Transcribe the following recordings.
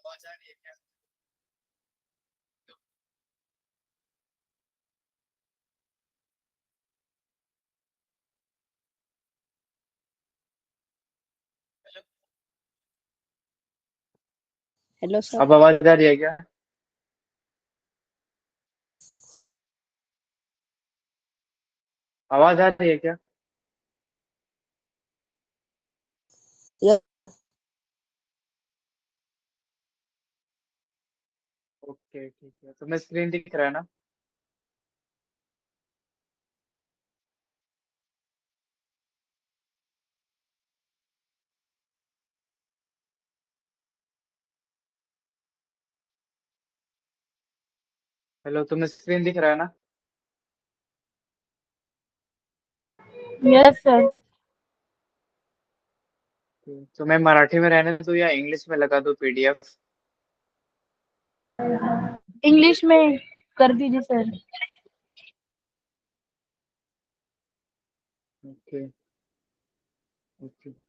आवाज आ रही है क्या? हेलो। Hello sir. अब आवाज आ रही है क्या? आवाज आ रही है क्या? यस ओके ठीक है, तुम्हें स्क्रीन दिख रहा है ना? हेलो, तुम्हें स्क्रीन दिख रहा है ना? Yes sir. तुम्हें मराठी में रहने दो या इंग्लिश में लगा दो पीडीएफ? इंग्लिश में कर दीजिए सर। Okay okay.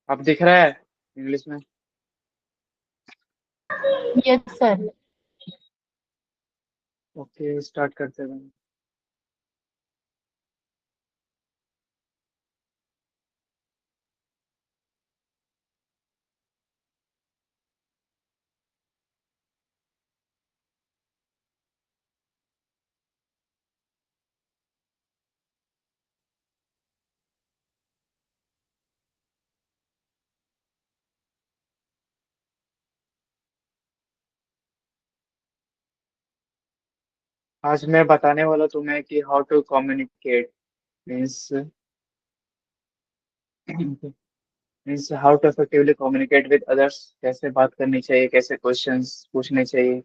अब दिख रहा है इंग्लिश में? Yes sir. ओके, स्टार्ट करते हैं। आज मैं बताने वाला तुम्हें कि how to communicate means means how to effectively communicate with others. कैसे बात करनी चाहिए, कैसे क्वेश्चंस पूछने चाहिए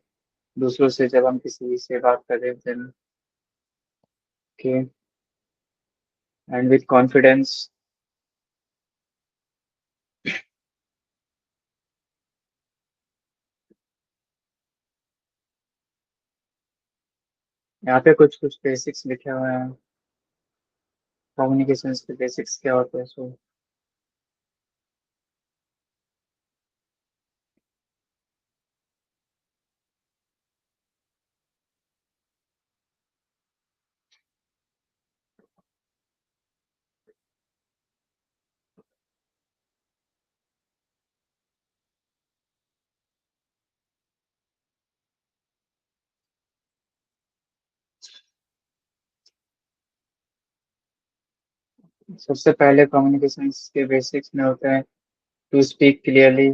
दूसरों से जब हम किसी से बात कर रहे थे। Okay, and with confidence. यहाँ पे कुछ कुछ बेसिक्स लिखे हुए हैं, कम्युनिकेशन के बेसिक्स क्या होते हैं सो। सबसे पहले कम्युनिकेशन के बेसिक्स में होते हैं to speak clearly,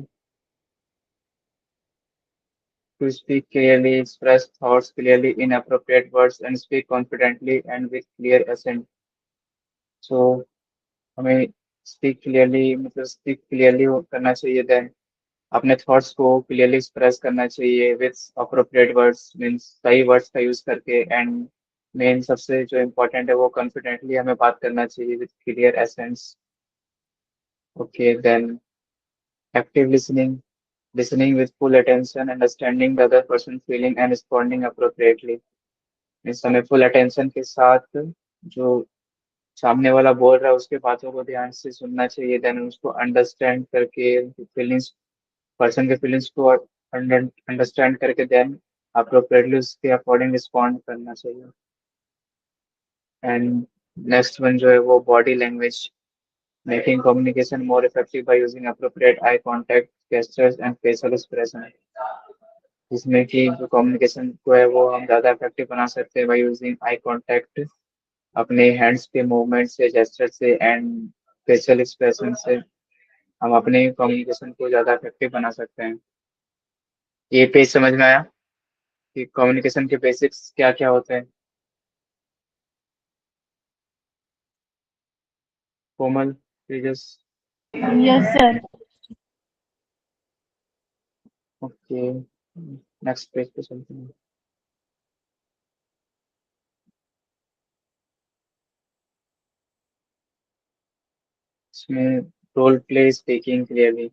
express thoughts clearly in appropriate words, and speak confidently and with clear accent. So हमें स्पीक क्लियरली मतलब स्पीक क्लियरली करना चाहिए, देन अपने थॉट्स को क्लियरली एक्सप्रेस करना चाहिए विथ अप्रोप्रिएट वर्ड्स मीन्स सही वर्ड्स का यूज करके, एंड मेन सबसे जो इम्पोर्टेंट है वो कॉन्फिडेंटली हमें बात करना चाहिए with clear essence. Okay, then active listening, listening with full attention, understanding the other person's feeling and responding appropriately। इस समय फुल अटेंशन के साथ जो सामने वाला बोल रहा है उसके बातों को ध्यान से सुनना चाहिए, देन उसको अंडरस्टैंड करके उनकी फीलिंग्स, पर्सन के फीलिंग्स को अंडरस्टैंड करके देन अप्रोप्रिएटली उसके अकॉर्डिंग रिस्पॉन्ड करना चाहिए। एंड नेक्स्ट वन जो है वो body language, making communication more effective by using appropriate eye contact, gestures and facial expression. जिसमें कि जो कम्युनिकेशन को है वो हम ज़्यादा इफेक्टिव बना सकते हैं बाय यूजिंग आई कांटेक्ट, अपने हैंड्स के मूवमेंट से, जेस्चर से एंड फेशियल एक्सप्रेशन से हम अपने कम्युनिकेशन को ज़्यादा इफेक्टिव बना सकते हैं। ये पेज समझ में आया कि कम्युनिकेशन के बेसिक्स क्या क्या होते हैं? Komal, Tejas. Yes sir. Okay, next page पे चलते हैं। इसमें रोल प्ले स्पीकिंग क्लियरली।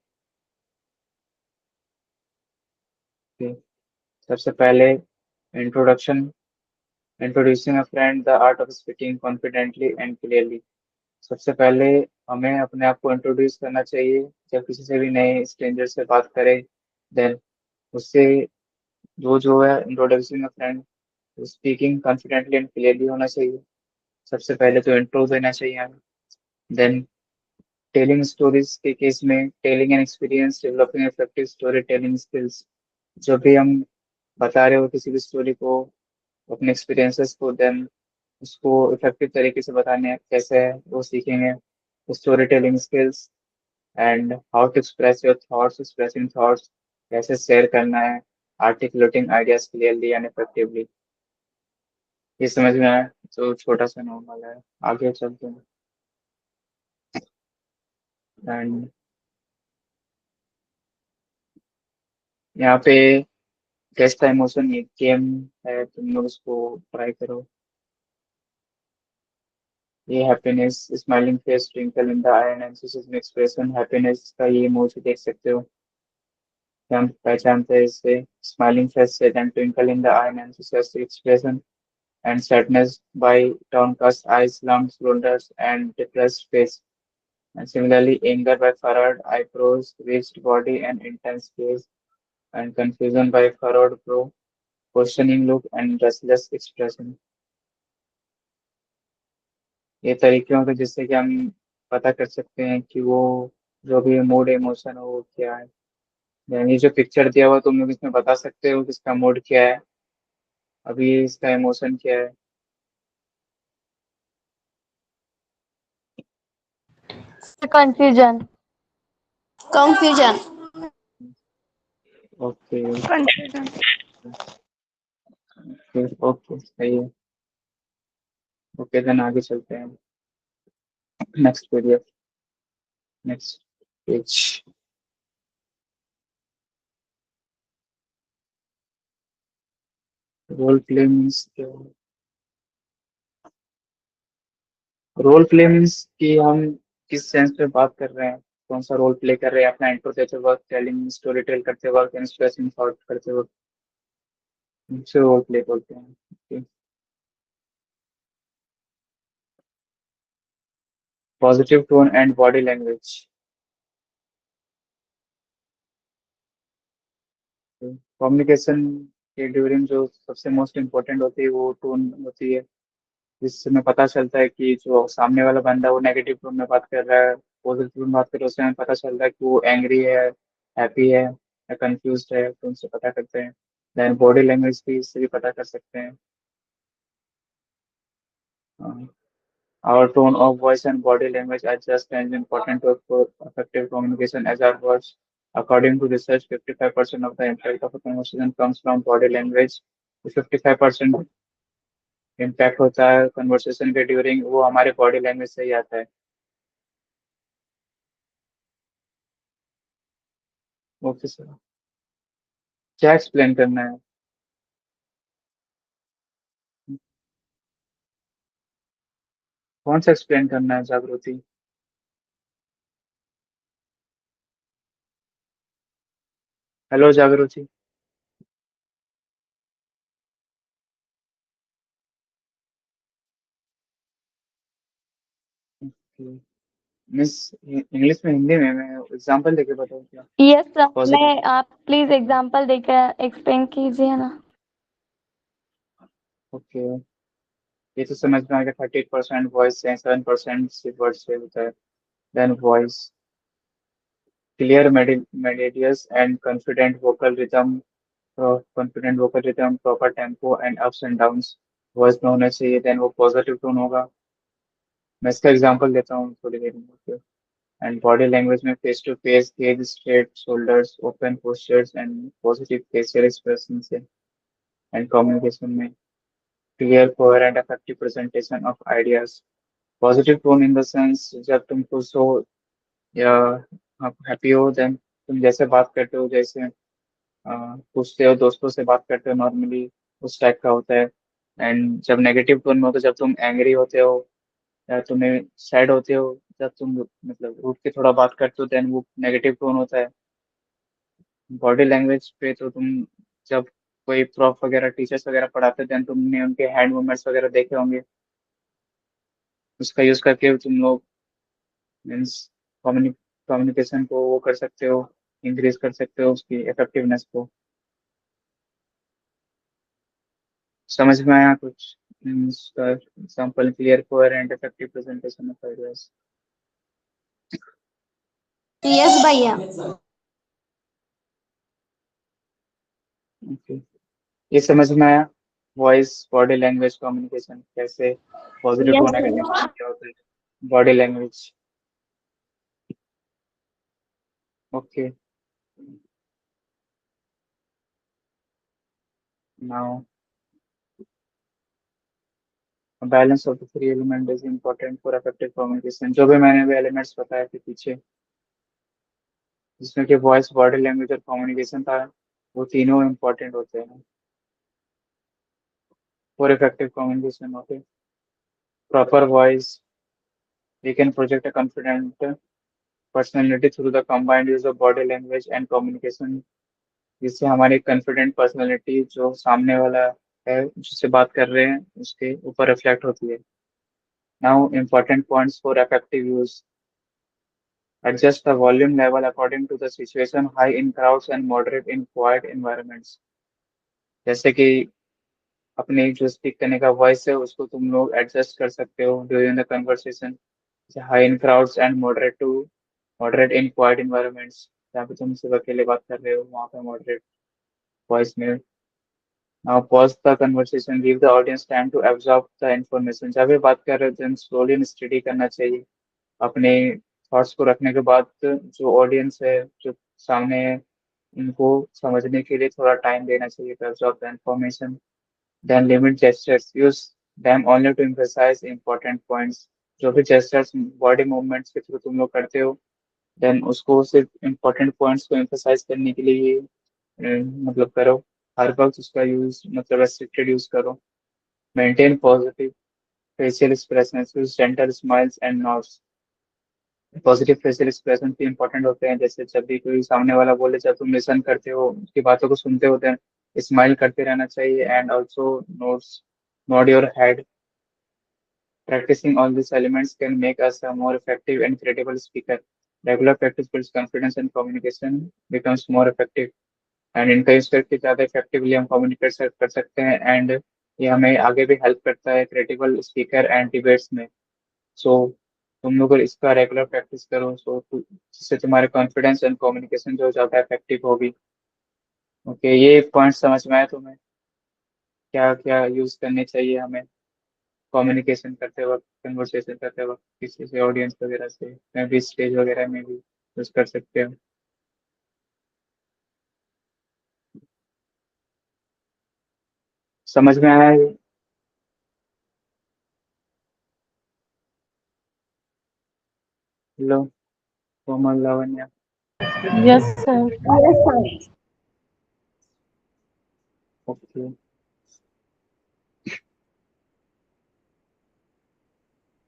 सबसे पहले introduction, introducing a friend, the art of speaking confidently and clearly. सबसे पहले हमें अपने आप को इंट्रोड्यूस करना चाहिए जब किसी से भी नए स्ट्रेंजर से बात करें। देन उससे जो जो है introducing a friend, speaking confidently and clearly होना चाहिए। सबसे पहले तो इंट्रो देना चाहिए हमें। देन टेलिंग स्टोरीज के केस में telling an experience, developing effective story telling skills. जब भी हम बता रहे हो किसी भी स्टोरी को, अपने एक्सपीरियंसेस को, देन उसको इफेक्टिव तरीके से बताने हैं कैसे है वो सीखेंगे। Story telling skills and how to express your thoughts, expressing thoughts, कैसे शेयर करना है, articulating ideas clearly and effectively. ये समझ में आया तो छोटा सा नॉर्मल है। आगे चलते हैं। एंड यहाँ पे गेस का इमोशन ये गेम है, तुम लोग उसको ट्राई करो। ये happiness, smiling face, twinkle in the eye and expression. Happiness का ये इमोजी देख सकते हो, हम पहचानते हैं इससे। स्माइलिंग फेस से, then twinkle in the eye and expression, and sadness by downcast eyes, slumped shoulders, and depressed face. And similarly, anger by furrowed eyebrows, rigid body, and intense gaze, and confusion by furrowed brow, questioning look, and restless expression. ये तरीके होंगे जिससे कि हम पता कर सकते हैं कि वो जो भी मूड इमोशन हो वो क्या है। यानी जो पिक्चर दिया हुआ तुम लोग इसमें बता सकते हो कि इसका मूड क्या है, अभी इसका इमोशन क्या है। confusion. Confusion. Okay Confusion. Okay okay, सही है। ओके, देन आगे चलते हैं। Next PDF, next page. Role play means, role play means कि हम किस सेंस में बात कर रहे हैं, कौन सा रोल प्ले कर रहे हैं। अपना इंट्रो देते वक्त, टेलिंग स्टोरी टेल करते वक्त, एक्सप्रेसिंग थॉट करते वक्त, उसे रोल प्ले बोलते हैं। Positive tone and body language. Communication के ड्यूरिंग जो सबसे मोस्ट इम्पोर्टेंट होती है वो टोन होती है, जिससे हमें पता चलता है कि जो सामने वाला बंदा वो नेगेटिव टोन में बात कर रहा है, पॉजिटिव टोन में बात कर रहा है, उससे हमें पता चलता है कि वो एंग्री है, हैप्पी है या कंफ्यूज है, तो उनसे पता करते हैं। देन बॉडी लैंग्वेज भी इससे भी पता कर सकते हैं। Our tone of voice and body language are just as important for effective communication as our words. According to research, 55% of the impact of a conversation comes from body language. 55% impact होता है conversation के during, वो हमारे body language से ही आता है। Okay sir, क्या explain करना है? कौन सा एक्सप्लेन करना है जागृति? हेलो जागृति। मिस, इंग्लिश में हिंदी में मैं एग्जांपल देके बताऊँ क्या? Yes sir, positive. मैं आप प्लीज एग्जांपल देकर एक्सप्लेन कीजिए ना। ओके, ये तो समझ में आ गया। 38% वॉइस से, 7% सिर्फ वर्ड से होता है। Then voice, clear melodious and confident vocal rhythm, proper tempo and ups and downs voice में होना चाहिए। देन वो पॉजिटिव टोन होगा। मैं इसका एग्जांपल देता हूँ थोड़ी देर में। एंड बॉडी लैंग्वेज में face to face, gaze, straight shoulders, open postures and positive facial expression से। एंड कम्युनिकेशन में clear, coherent, effective presentation of ideas. Positive tone in the sense जब तुम खुश हो या आप हैप्पी हो, देन तुम जैसे बात करते हो, जैसे पूछते हो, दोस्तों से बात करते हो नॉर्मली, उस टाइप का होता है। एंड जब नेगेटिव टोन में हो तो जब तुम एंग्री होते हो या तुम्हें सैड होते हो, जब तुम मतलब रूठ के थोड़ा बात करते हो, देन वो नेगेटिव टोन होता है। बॉडी लैंग्वेज पे तो तुम जब कोई प्रॉफ वगैरह टीचर्स वगैरह पढ़ाते हैं देन तुमने उनके हैंड मूवमेंट्स वगैरह देखे होंगे, उसका यूज करके तुम लोग मीन्स कम्युनिकेशन को वो कर सकते हो, इंक्रीज कर सकते हो उसकी इफेक्टिवनेस को। समझ में आया कुछ? उसका example clear, coherent, effective presentation of ideas. Yes, भैया. ओके, ये समझ में आया। वॉइस बॉडी लैंग्वेज कम्युनिकेशन कैसे positive to Yes, negative sir. क्या होता है, body language. Okay, now balance of the three element is important for effective communication. जो भी मैंने भी एलिमेंट्स बताए थे पीछे, जिसमें कि वॉइस बॉडी लैंग्वेज और कम्युनिकेशन था, वो तीनों इम्पोर्टेंट होते हैं for effective communication. Okay, proper voice, we can project a confident personality through the combined use of body language and communication, जिससे हमारी कॉन्फिडेंट पर्सनैलिटी जो सामने वाला है जिससे बात कर रहे हैं उसके ऊपर रिफ्लेक्ट होती है। Now important points for effective use: adjust the volume level according to the situation, high in crowds and moderate in quiet environments. जैसे कि अपने जो स्पीक करने का वॉइस है उसको तुम लोग एडजस्ट कर सकते हो during the conversation. High in crowds and moderate in quiet environments, जहाँ पे तुम सिर्फ अकेले बात कर रहे हो वहाँ पे मॉडरेट वॉइस में। Now pause the conversation, give the audience time to absorb the information. जब भी बात कर रहे हो देन स्लोली एंड स्टडी करना चाहिए। अपने थॉट्स को रखने के बाद जो ऑडियंस है, जो सामने है, उनको समझने के लिए थोड़ा टाइम देना चाहिए to absorb the information. Then limit gestures, use them only to emphasise important points. जो भी जेस्चर्स बॉडी मूवमेंट्स के थ्रू तुम लोग करते हो, देन उसको सिर्फ इम्पोर्टेंट पॉइंट्स को एम्फसाइज करने के लिए ही मतलब करो। हर वक्त उसका यूज मतलब रेस्ट्रिक्टेड यूज करो। Maintain positive facial expressions, use gentle smiles and nodes. Positive facial expression भी इंपॉर्टेंट होते हैं, जैसे जब भी कोई सामने वाला बोले, जब तुम लिसन करते हो उसकी बातों को सुनते हो देन स्माइल करते रहना चाहिए and also nods nod your head. Practicing all these elements can make us a more effective and credible speaker. Regular practice builds confidence and communication becomes more effective. And इनका use करके ज़्यादा effectively हम communicate कर सकते हैं and ये हमें आगे भी हेल्प करता है क्रेडिबल स्पीकर एंड डिबेट्स में। सो तुम लोग अगर इसका रेगुलर प्रैक्टिस करो जिससे तुम्हारे कॉन्फिडेंस एंड कम्युनिकेशन जो ज़्यादा इफेक्टिव होगी। ओके, ये पॉइंट समझ में आया तुम्हें? क्या क्या यूज करनी चाहिए हमें कम्युनिकेशन करते वक्त, कन्वर्सेशन करते वक्त किसी से, ऑडियंस वगैरह से, मैं भी स्टेज वगैरह में भी यूज कर सकते हो। समझ में आया ये? लो, Komal, Lavanya. Yes, sir. Yes, sir. Okay,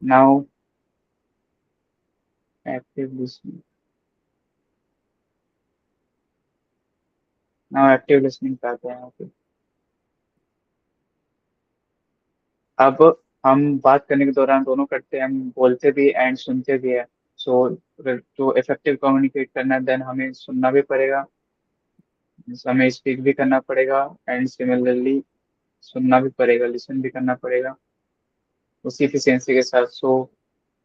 now active listening. Now active listening पे आते हैं। ओके, अब हम बात करने के दौरान दोनों करते हैं, हम बोलते भी एंड सुनते भी है। सो तो इफेक्टिव कम्युनिकेट करना देन हमें सुनना भी पड़ेगा, हमें स्पीक भी करना पड़ेगा एंड सिमिलरली सुनना भी पड़ेगा, लिसन भी करना पड़ेगा उसी एफिशिएंसी के साथ। So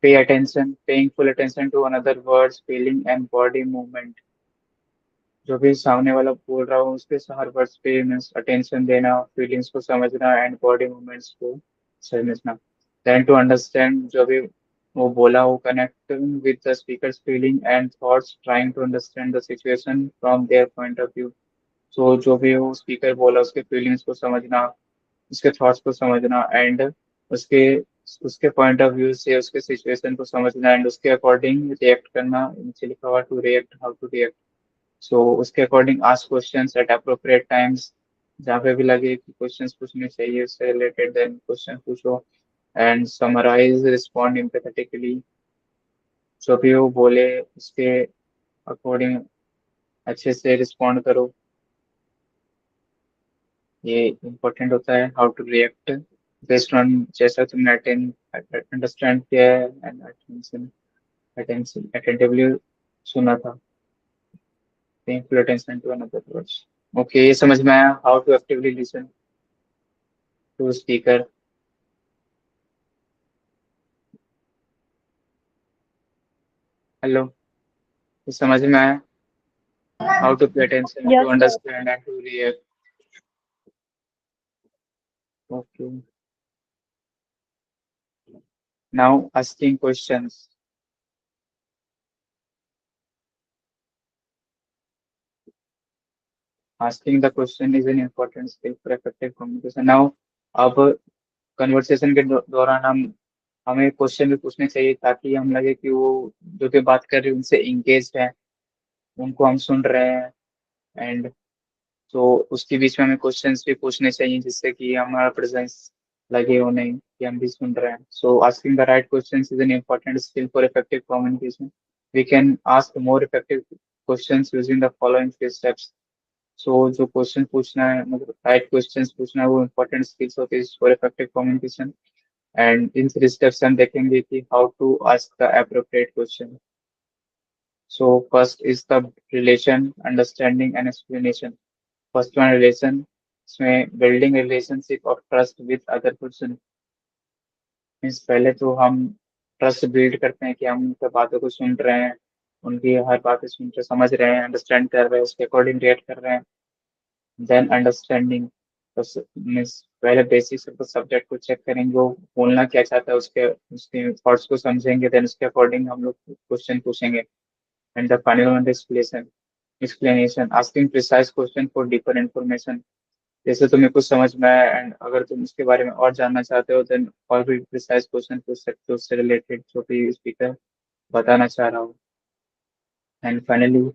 pay attention, paying full attention to another words, feeling and body movement. जो भी सामने वाला बोल रहा हो उसके हर वर्ड्स पे मीन्स अटेंशन देना, फीलिंग्स को समझना एंड बॉडी मूवमेंट्स को समझना। देन टू अंडरस्टैंड जो भी वो बोला हो, connect with the speaker's feeling and thoughts, trying to understand the situation from their point of view. So जो भी वो स्पीकर बोला उसके फीलिंग्स को समझना, उसके थॉट्स को समझना एंड उसके उसके पॉइंट ऑफ व्यू से उसके सिचुएशन को समझना एंड उसके अकॉर्डिंग रिएक्ट करना। नीचे लिखा हुआ to react, how to react. So उसके according ask questions at appropriate times, जहाँ पे भी लगे कि क्वेश्चंस पूछने चाहिए उससे रिलेटेड, देन क्वेश्चन पूछो एंड समराइज, रिस्पॉन्ड एम्पैथेटिकली। जो भी वो बोले उसके अकॉर्डिंग अच्छे से रिस्पॉन्ड करो, ये इम्पोर्टेंट होता है। How to react based on जैसा तुमने अंडरस्टैंड किया है एंड अटेंटिवली सुना था, paying full attention to another words। Okay, ये समझ में आया। How to actively listen to speaker. Hello, ये समझ में आया। How to pay attention to Yes, sir. Understand and to react. Okay, now asking questions. Asking the question is an important skill for effective communication. Now अब conversation के दौरान हमें question भी पूछने चाहिए ताकि हम लगे कि वो जो भी बात कर रहे हैं उनसे इंगेज है, उनको हम सुन रहे हैं। एंड तो उसके बीच में हमें क्वेश्चंस भी पूछने चाहिए जिससे कि हमारा प्रेजेंस लगे हो नहीं कि हम भी सुन रहे हैं। So asking the right questions is an important skill for effective communication. We can ask more effective questions using the following few steps. So जो क्वेश्चन पूछना है, मतलब राइट क्वेश्चंस पूछना है, वो इम्पोर्टेंट स्किल्स होती है for effective communication. And in 3 steps हम देखेंगे कि how to ask the appropriate question. So first is the relation, understanding and explanation. First one relation, इसमें building relationship of trust with other person. Means पहले तो हम trust build करते हैं कि हम उनकी बातों को सुन रहे हैं, उनकी हर बातें सुन रहे, समझ रहे हैं, अंडरस्टैंड कर रहे हैं, उसके अकॉर्डिंग रिएक्ट कर रहे हैं। देन अंडरस्टैंडिंग, तो मीन्स पहले बेसिक्स ऑफ द सब्जेक्ट को चेक करेंगे, वो बोलना क्या चाहता है, उसके उसके थॉट्स को समझेंगे, देन उसके अकॉर्डिंग हम लोग क्वेश्चन पूछेंगे। And the final one explanation, explanation asking precise question for deeper information. जैसे तुम्हें कुछ समझ में आया एंड अगर तुम उसके बारे में और जानना चाहते हो, देन और भी प्रिसाइज क्वेश्चन पूछ सकते हो उससे रिलेटेड जो भी स्पीकर बताना चाह रहा हो। And finally,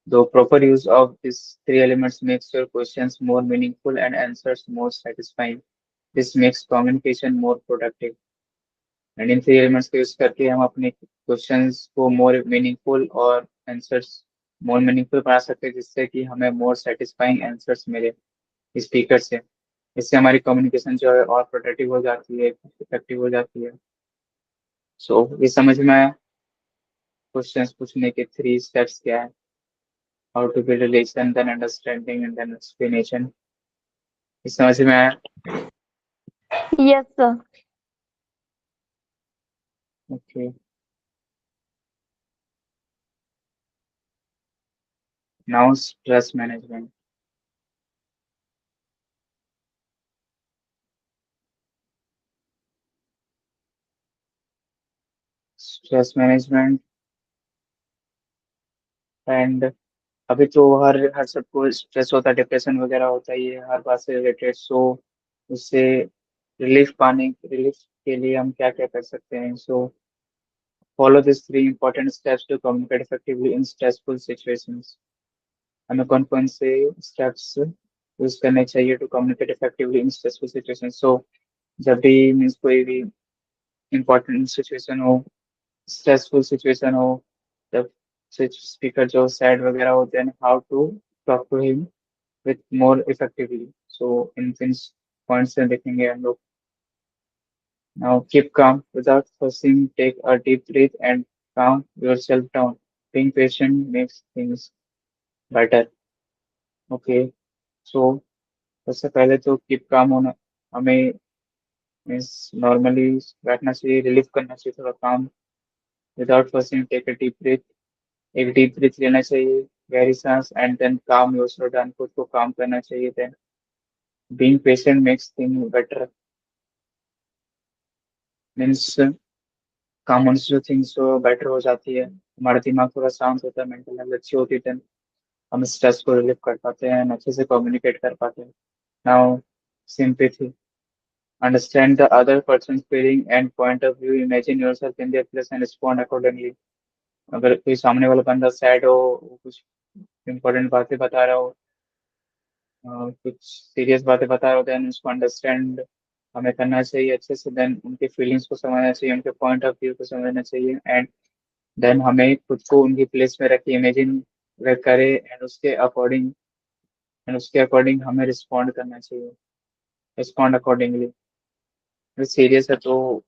the proper use of these 3 elements makes your questions more meaningful and answers more satisfying. This makes communication more productive। And in 3 elements को यूज करके हम अपने क्वेश्चंस को मोर मीनिंगफुल और आंसर्स मोर मीनिंगफुल बना सकते हैं, जिससे कि हमें मोर सेटिस्फाइंग आंसर्स मिले स्पीकर से। इससे हमारी कम्युनिकेशन जो है और प्रोडक्टिव हो जाती है, इफेक्टिव हो जाती है। सो ये समझ में आया क्वेश्चंस पूछने के 3 स्टेप्स क्या है। How to build relation, then understanding and then explanation. ये समझ में आया। Yes, sir. Okay, now stress management. Stress management and अभी तो हर हर सबको स्ट्रेस होता है, डिप्रेशन वगैरह होता है, ये हर बात से रिलेटेड। सो उससे रिलीफ के लिए हम क्या क्या कर सकते हैं। So follow this 3 important steps to communicate effectively in stressful situations. हमें कौन कौन से स्टेप्स यूज करने चाहिए to communicate effectively in stressful situation. So जब भी मीन्स कोई भी इंपॉर्टेंट सिचुएशन हो, स्ट्रेसफुल सिचुएशन हो, जब स्पीकर जो सैड वगैरह होते हैं, how to talk to him with more effectively. So इन इन पॉइंट्स से देखेंगे हम लोग। Now keep calm without forcing, take a deep breath and calm yourself down। Being patient makes things better। Okay, so सबसे पहले तो कीप काम होना, हमें मीन्स नॉर्मली बैठना चाहिए, रिलीव करना चाहिए थोड़ा काम। Without forcing, take a deep breathe, एक डीप ब्रीथ लेना चाहिए, गहरी सांस, एंड देन काम योरसेल्फ डाउन, खुद को काम करना चाहिए। Then being patient makes thing better, means काम होने से जो थिंग्स बेटर हो जाती है, हमारा दिमाग थोड़ा शांत होता है, मेंटल हेल्थ अच्छी होती है, देन हम स्ट्रेस को रिलीव कर पाते हैं and अच्छे से कम्युनिकेट कर पाते हैं। Now sympathy, understand the other person feeling and point of view, imagine yourself in their place and respond accordingly. अगर कोई सामने वाला बंदा सैड हो, वो कुछ इम्पोर्टेंट बातें बता रहा हो, कुछ सीरियस बातें बता रहा हो, देन उसको अंडरस्टैंड हमें करना चाहिए अच्छे से। देन उनके फीलिंग्स को समझना चाहिए, उनके पॉइंट ऑफ व्यू को समझना चाहिए, एंड देन हमें खुद को उनकी प्लेस में रख के इमेजिन करे, एंड उसके अकॉर्डिंग हमें रिस्पॉन्ड करना चाहिए, रिस्पॉन्ड अकॉर्डिंगली। सीरियस है तो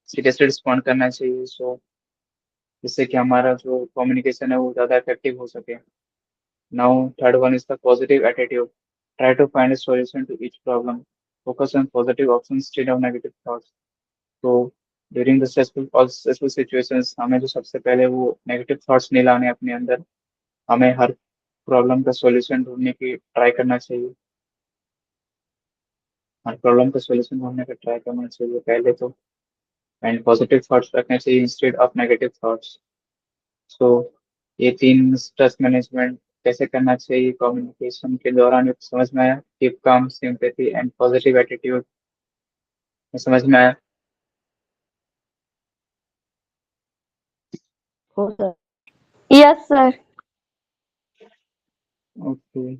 सीरियसली रिस्पॉन्ड करना चाहिए, सो जिससे कि हमारा जो कम्युनिकेशन है वो ज़्यादा इफेक्टिव हो सके। Now third one is the positive attitude. Try to find a solution to each problem. Focus on positive options instead of negative thoughts. तो ड्यूरिंग द स्ट्रेसफुल सिचुएशंस हमें जो सबसे पहले वो नेगेटिव थॉट्स नहीं लाने अपने अंदर, हमें हर प्रॉब्लम का सॉल्यूशन ढूंढने की ट्राई करना चाहिए, हर प्रॉब्लम का सॉल्यूशन ढूंढने का ट्राई करना चाहिए पहले तो। एंड पॉजिटिव थॉट्स रखने चाहिए इंस्टेड ऑफ नेगेटिव थॉट्स। सो ये तीन स्ट्रेस मैनेजमेंट कैसे करना चाहिए कम्युनिकेशन के दौरान, ये समझ में आया। Keep calm, sympathy and positive attitude, समझ में आया। हो sir. Yes sir. Okay.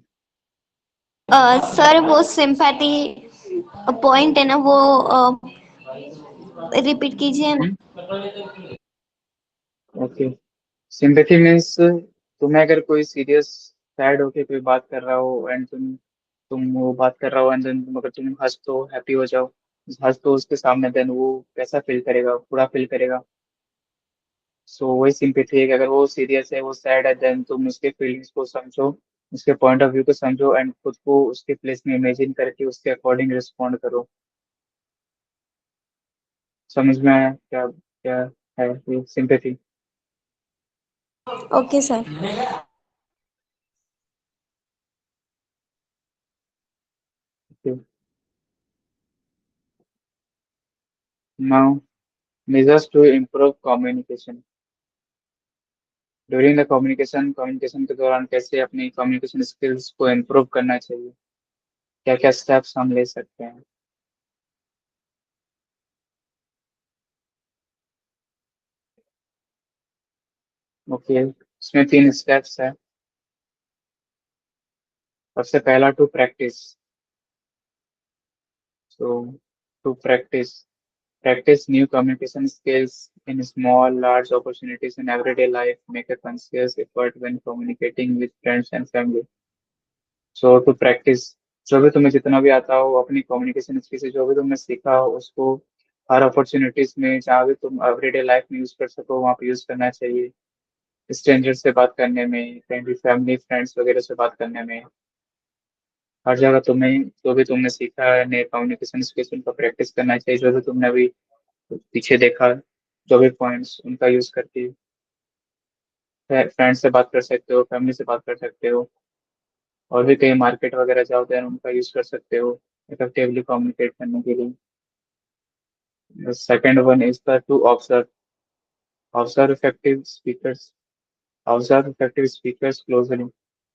Sir वो सिंपैथी पॉइंट है ना, वो रिपीट कीजिए ना। ओके, सिंपैथी मीन्स तुम्हें अगर कोई सीरियस सैड होके कोई बात कर रहा हो, एंड तुम वो बात कर रहा हो, एंड देन अगर तुम हंस तो हैप्पी हो जाओ, हंस तो उसके सामने, देन वो कैसा फील करेगा, बुरा फील करेगा। सो वही सिंपैथी है कि अगर वो सीरियस है, वो सैड है, देन तुम उसके फीलिंग्स को समझो, उसके पॉइंट ऑफ व्यू को समझो, एंड खुद को उसके प्लेस में इमेजिन करके उसके अकॉर्डिंग रिस्पॉन्ड करो। समझ में आया क्या क्या है ये sympathy? Okay sir. Now measures to improve communication। During the communication के दौरान कैसे अपनी कम्युनिकेशन स्किल्स को इम्प्रूव करना चाहिए, क्या क्या स्टेप्स हम ले सकते हैं? ओके, इसमें तीन स्टेप्स है। सबसे पहला to practice. So to practice new communication skills in small large opportunities in everyday life, make a conscious effort when communicating with friends and family। So to practice, जो भी तुम्हें जितना भी आता हो अपनी कम्युनिकेशन स्किल से, जो भी तुमने सीखा हो उसको हर अपॉर्चुनिटीज में जहाँ भी तुम एवरीडे लाइफ में यूज कर सको वहाँ पे यूज करना चाहिए। स्ट्रेंजर से बात करने में, कहीं भी फैमिली फ्रेंड्स वगैरह से बात करने में, हर जगह तुम्हें जो भी तुमने सीखा है नए कम्युनिकेशन स्किल्स उनका प्रैक्टिस करना चाहिए। जो भी तुमने अभी पीछे देखा, जो भी पॉइंट्स उनका यूज करके फ्रेंड्स से बात कर सकते हो, फैमिली से बात कर सकते हो, और भी कहीं मार्केट वगैरह जाओ तो उनका यूज कर सकते हो इफेक्टिवली कम्युनिकेट करने के लिए। The second one is the to observe effective speakers, observe effective speakers closely,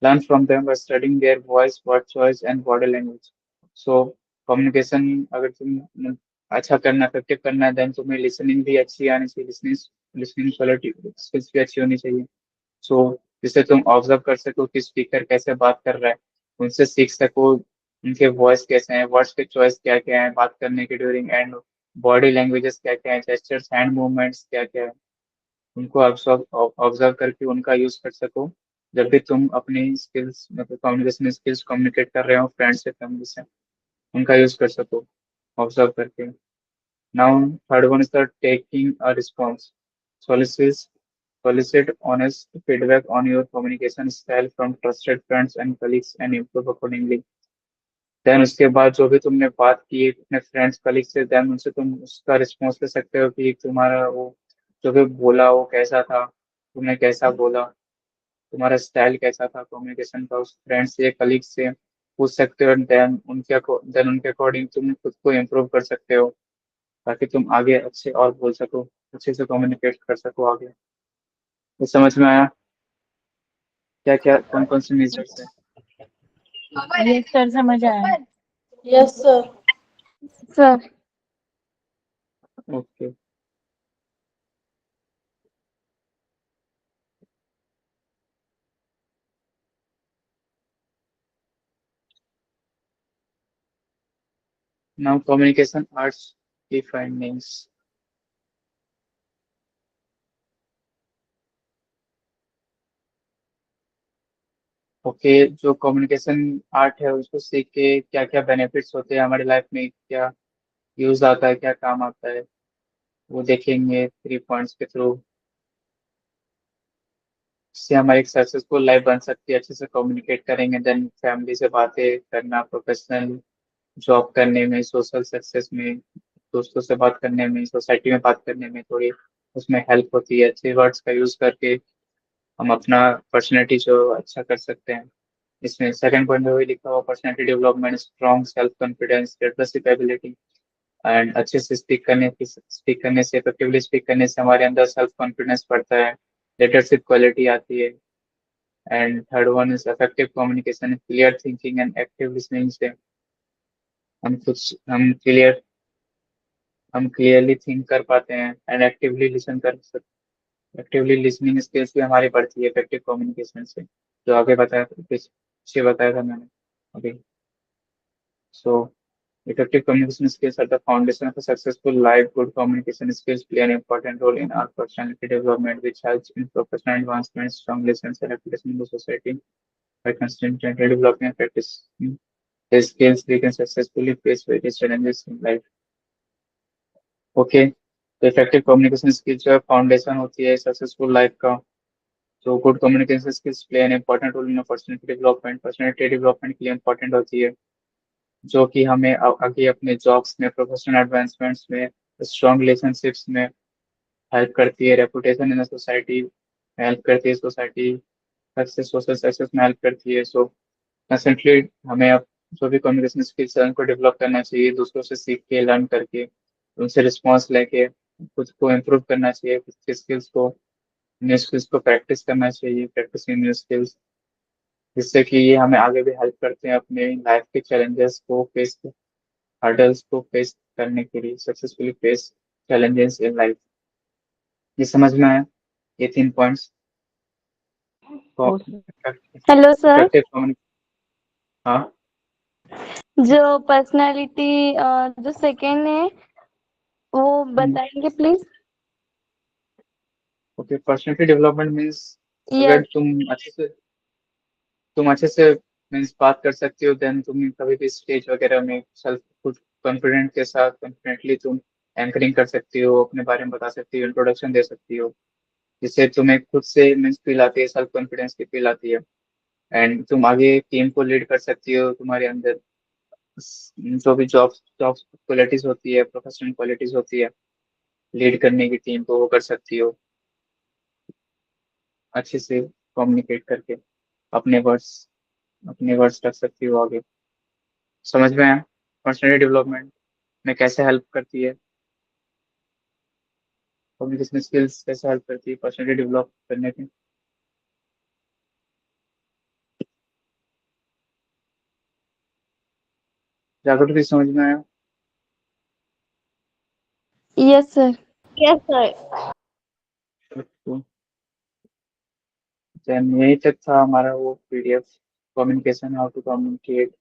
learn from them by studying their voice, word choice, and body language. So communication अगर तुम अच्छा करना, इफेक्टिव करना है, देन तुम्हें लिसनिंग भी अच्छी आनी चाहिए, लिसनिंग लिसनिंग क्वालिटी स्किल्स भी अच्छी होनी चाहिए। सो जिससे तुम ऑब्जर्व कर सको कि स्पीकर कैसे बात कर रहा है, उनसे सीख सको उनके वॉइस कैसे हैं, वर्ड्स के चॉइस क्या क्या है बात करने के ड्यूरिंग, एंड बॉडी लैंग्वेजेस क्या क्या है, जेस्चर्स, हैंड मूवमेंट्स क्या क्या है, उनको ऑब्जर्व ऑब्जर्व करके उनका यूज कर सको जब भी तुम अपनी स्किल्स मतलब कम्युनिकेशन स्किल्स कम्युनिकेट कर रहे हो फ्रेंड्स से, फैमिली से, उनका यूज कर सको ऑब्जर्व करके। Now third one is the taking a response. solicit solicit honest feedback on your communication style from trusted friends and colleagues and improve accordingly। Then उसके बाद जो भी तुमने बात की अपने फ्रेंड्स कलीग से, देन उनसे तुम उसका रिस्पॉन्स ले सकते हो कि तुम्हारा वो जो भी बोला वो कैसा था, तुमने कैसा बोला, तुम्हारा स्टाइल कैसा था कम्युनिकेशन का, उस फ्रेंड से कलीग से पूछ सकते हो। देन उनके अकॉर्डिंग तुम खुद को इम्प्रूव कर सकते हो, ताकि तुम आगे अच्छे और बोल सको, अच्छे से कम्युनिकेट कर सको आगे। तो समझ में आया क्या क्या कौन कौन से मेजर्स है? यस सर, समझ आया। Yes sir. Sir. Okay. Now communication arts key findings. Okay, जो कम्युनिकेशन आर्ट है उसको सीख के क्या क्या बेनिफिट्स होते हैं हमारी लाइफ में, क्या यूज आता है, क्या काम आता है, वो देखेंगे 3 पॉइंट्स के थ्रू। इससे हमारी एक सक्सेसफुल लाइफ बन सकती है, अच्छे से कम्युनिकेट करेंगे, देन फैमिली से बातें करना, प्रोफेशनल जॉब करने में, सोशल सक्सेस में, दोस्तों से बात करने में, सोसाइटी में बात करने में थोड़ी उसमें हेल्प होती है। अच्छे वर्ड्स का यूज करके हम अपना पर्सनैलिटी जो अच्छा कर सकते हैं। इसमें सेकंड पॉइंट में वही लिखा हुआ, personality development, strong self confidence, leadership ability and अच्छे से स्पीक करने से, इफेक्टिवली स्पीक करने से हमारे अंदर सेल्फ कॉन्फिडेंस बढ़ता है, लीडरशिप क्वालिटी आती है। And third one is effective communication, clear thinking and active listening से हम कुछ हम क्लियरली थिंक कर पाते हैं एंड एक्टिवली लिसन कर सकते। एक्टिवली लिसनिंग स्किल्स भी हमारी बढ़ती है इफेक्टिव कम्युनिकेशन से, जो आगे बताया पीछे बताया था मैंने अभी। So, effective communication skills are the foundation of a successful life. Good communication skills play an important role in our personality development, which helps in professional advancement, strong relations, and reputation in the society. By constantly developing and practicing these skills, we can successfully face various challenges in life. Okay, तो effective communication skills जो है foundation होती है successful life का। तो good communication skills play an important role in personality development, personality development के लिए important होती है, जो कि हमें आगे अपने जॉब्स में, प्रोफेशनल एडवांसमेंट्स में, स्ट्रॉन्ग रिलेशनशिप्स में हेल्प करती है, रेपुटेशन इन सोसाइटी हेल्प करती है, सोसाइटी सक्सेस, सोशल सक्सेस में हेल्प करती है। सो कंसेंटली हमें अब जो भी कम्युनिकेशन स्किल्स है उनको डेवलप करना चाहिए, दूसरों से सीख के, लर्न करके, उनसे रिस्पॉन्स लेके खुद को इम्प्रूव करना चाहिए, खुद के स्किल्स को, न्यू स्किल्स को प्रैक्टिस करना चाहिए, प्रैक्टिसिंग न्यू स्किल्स, जिससे कि ये हमें आगे भी हेल्प करते हैं अपने लाइफ के चैलेंजेस को फेस, हर्डल्स को फेस करने के लिए, successfully face challenges in life. ये समझ में आया, ये 3 पॉइंट्स। हो sir. Hello sir, effective communication. हाँ, जो पर्सनालिटी जो सेकेंड है वो बताएंगे please. Okay, personality development means अगर यस। तुम अच्छे से मीन्स बात कर सकती हो, देन तुम कभी भी स्टेज वगैरह में सेल्फ खुद कॉन्फिडेंट के साथ कॉन्फिडेंटली तुम एंकरिंग कर सकती हो, अपने बारे में बता सकती हो, इंट्रोडक्शन दे सकती हो, जिससे तुम्हें खुद से मीन्स फील आती है, सेल्फ कॉन्फिडेंस की फील आती है। एंड तुम आगे टीम को लीड कर सकती हो, तुम्हारे अंदर जो भी जॉब जॉब क्वालिटीज होती है, प्रोफेशनल क्वालिटीज होती है, लीड करने की टीम को वो कर सकती हो, अच्छे से कम्युनिकेट करके अपने वर्ड्स अपने वर्ड्स रख सकती हो आगे। समझ में आया पर्सनैलिटी डेवलपमेंट में कैसे हेल्प करती है, कम्युनिकेशन स्किल्स कैसे हेल्प करती है पर्सनैलिटी डेवलप करने में। जागरूक समझ में आया। Yes sir. Yes, sir. तो then यही तक था हमारा वो PDF, communication, how to communicate,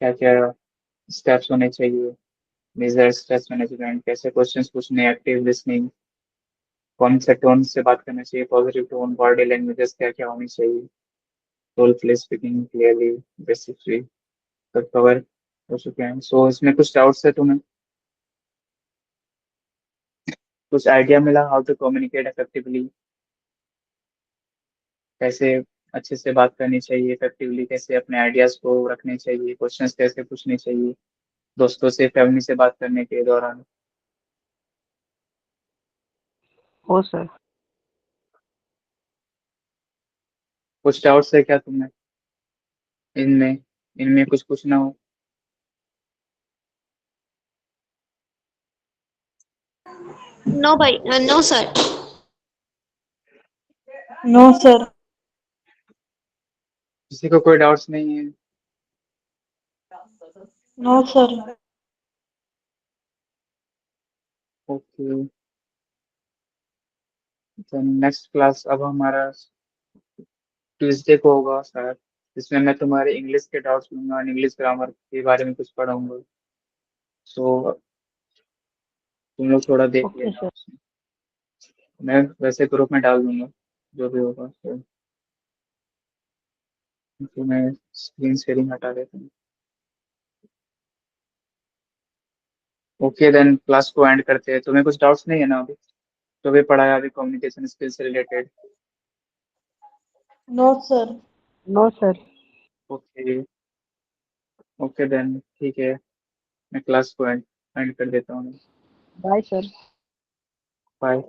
क्या क्या स्टेप्स होने चाहिए, मेजर स्ट्रेस मैनेजमेंट, कैसे क्वेश्चंस पूछने, एक्टिव लिसनिंग, कौन से टोन से बात करना चाहिए, पॉजिटिव टोन, बॉडी लैंग्वेजेस क्या क्या होनी चाहिए, role play, speaking clearly, basically सब कवर हो चुके हैं। सो इसमें कुछ डाउट्स है तुम्हें, कुछ आइडिया मिला हाउ टू कम्युनिकेट इफेक्टिवली, कैसे अच्छे से बात करनी चाहिए इफेक्टिवली, कैसे अपने आइडियाज को रखने चाहिए, क्वेश्चंस कैसे पूछने चाहिए दोस्तों से, फैमिली से बात करने के दौरान। हो सर। कुछ डाउट्स है क्या तुम्हें इनमें इनमें कुछ पूछना हो? No, sir. No sir. किसी को कोई डाउट्स नहीं है? No sir. ओके, तो नेक्स्ट क्लास अब हमारा ट्यूसडे को होगा शायद, इसमें मैं तुम्हारे इंग्लिश के डाउट्स लूंगा, इंग्लिश ग्रामर के बारे में कुछ पढ़ाऊंगा। सो तुम लोग थोड़ा देख ओके लेना सर। उसमें। मैं वैसे ग्रुप में डाल दूंगा जो भी होगा। तो मैं स्क्रीन शेयरिंग हटा देता हूँ। ओके देन क्लास को एंड करते हैं। तुम्हें कुछ डाउट्स नहीं है ना अभी जो भी पढ़ाया अभी कम्युनिकेशन स्किल से related? No sir. No sir. Okay okay then ठीक है, मैं क्लास को एंड कर देता हूँ। Bye sir. बाय।